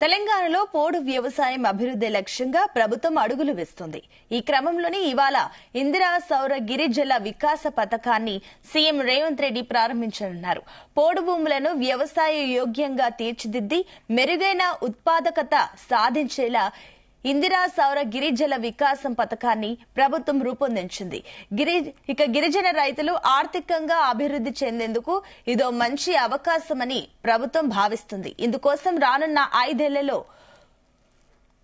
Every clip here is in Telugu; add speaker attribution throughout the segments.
Speaker 1: తెలంగాణలో పోడు వ్యవసాయం అభివృద్ధి లక్ష్యంగా ప్రభుత్వం అడుగులు వేస్తుంది. ఈ క్రమంలోనే ఇవాళ ఇందిరా సౌర గిరిజల వికాస పథకాన్ని సీఎం రేవంత్ రెడ్డి ప్రారంభించనున్నారు. పోడు భూములను వ్యవసాయ యోగ్యంగా తీర్చిదిద్ది మెరుగైన ఉత్పాదకత సాధించేలా ఇందిరా సౌర గిరిజల వికాసం పథకాన్ని ప్రభుత్వం రూపొందించింది. గిరిజన రైతులు ఆర్థికంగా అభివృద్ధి చెందేందుకు ఇదో మంచి అవకాశమని ప్రభుత్వం భావిస్తుంది. ఇందుకోసం రానున్న 5 ఏళ్లలో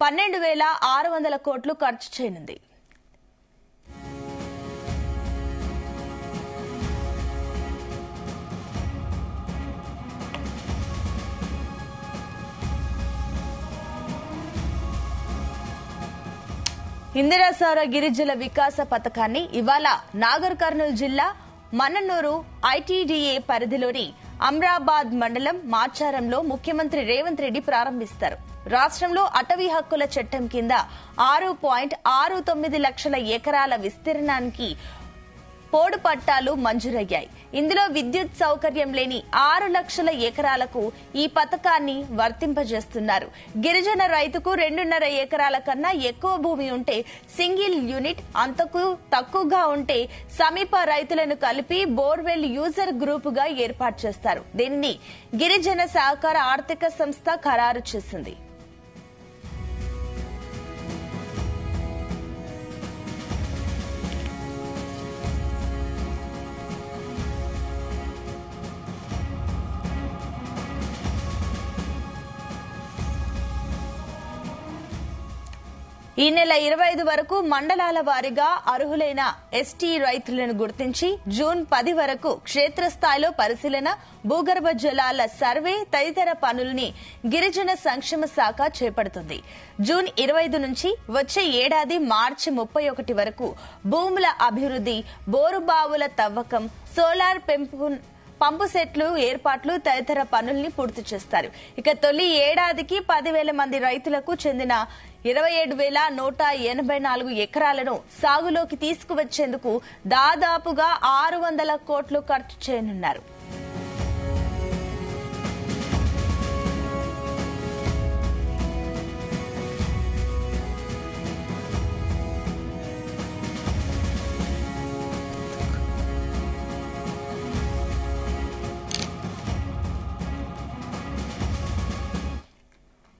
Speaker 1: 12,600 కోట్లు ఖర్చు చేయనుంది. ఇందిరా సౌర గిరిజల వికాస పథకాన్ని ఇవాళ నాగర్ కర్నూలు జిల్లా మన్ననూరు ఐటీడీఏ పరిధిలోని అమ్రాబాద్ మండలం మాచారంలో ముఖ్యమంత్రి రేవంత్ రెడ్డి ప్రారంభిస్తారు. రాష్ట్రంలో అటవీ హక్కుల చట్టం కింద 6.69 లక్షల ఎకరాల విస్తీర్ణానికి పోడు పట్టాలు మంజూరయ్యాయి. ఇందులో విద్యుత్ సౌకర్యం లేని 6 లక్షల ఎకరాలకు ఈ పథకాన్ని వర్తింపజేస్తున్నారు. గిరిజన రైతుకు 2.5 ఎకరాల కన్నా ఎక్కువ భూమి ఉంటే సింగిల్ యూనిట్, అంతకు తక్కువగా ఉంటే సమీప రైతులను కలిపి బోర్వెల్ యూజర్ గ్రూపుగా ఏర్పాటు చేస్తారు. దీనిని గిరిజన సహకార ఆర్థిక సంస్థ ఖరారు చేసింది. ఈ నెల 25 వరకు మండలాల వారీగా అర్హులైన ఎస్టీ రైతులను గుర్తించి జూన్ 10 వరకు క్షేత్రస్థాయిలో పరిశీలన, భూగర్భ జలాల సర్వే తదితర పనుల్ని గిరిజన సంక్షేమ శాఖ చేపడుతుంది. జూన్ 25 నుంచి వచ్చే ఏడాది మార్చి 31 వరకు భూముల అభివృద్ధి, బోరుబావుల తవ్వకం, సోలార్ పంపు సెట్లు ఏర్పాట్లు తదితర పనుల్ని పూర్తి చేస్తారు. ఇక తొలి ఏడాదికి 10,000 మంది రైతులకు చెందిన 27,184 ఎకరాలను సాగులోకి తీసుకువచ్చేందుకు దాదాపుగా 600 కోట్లు ఖర్చు చేయనున్నారు.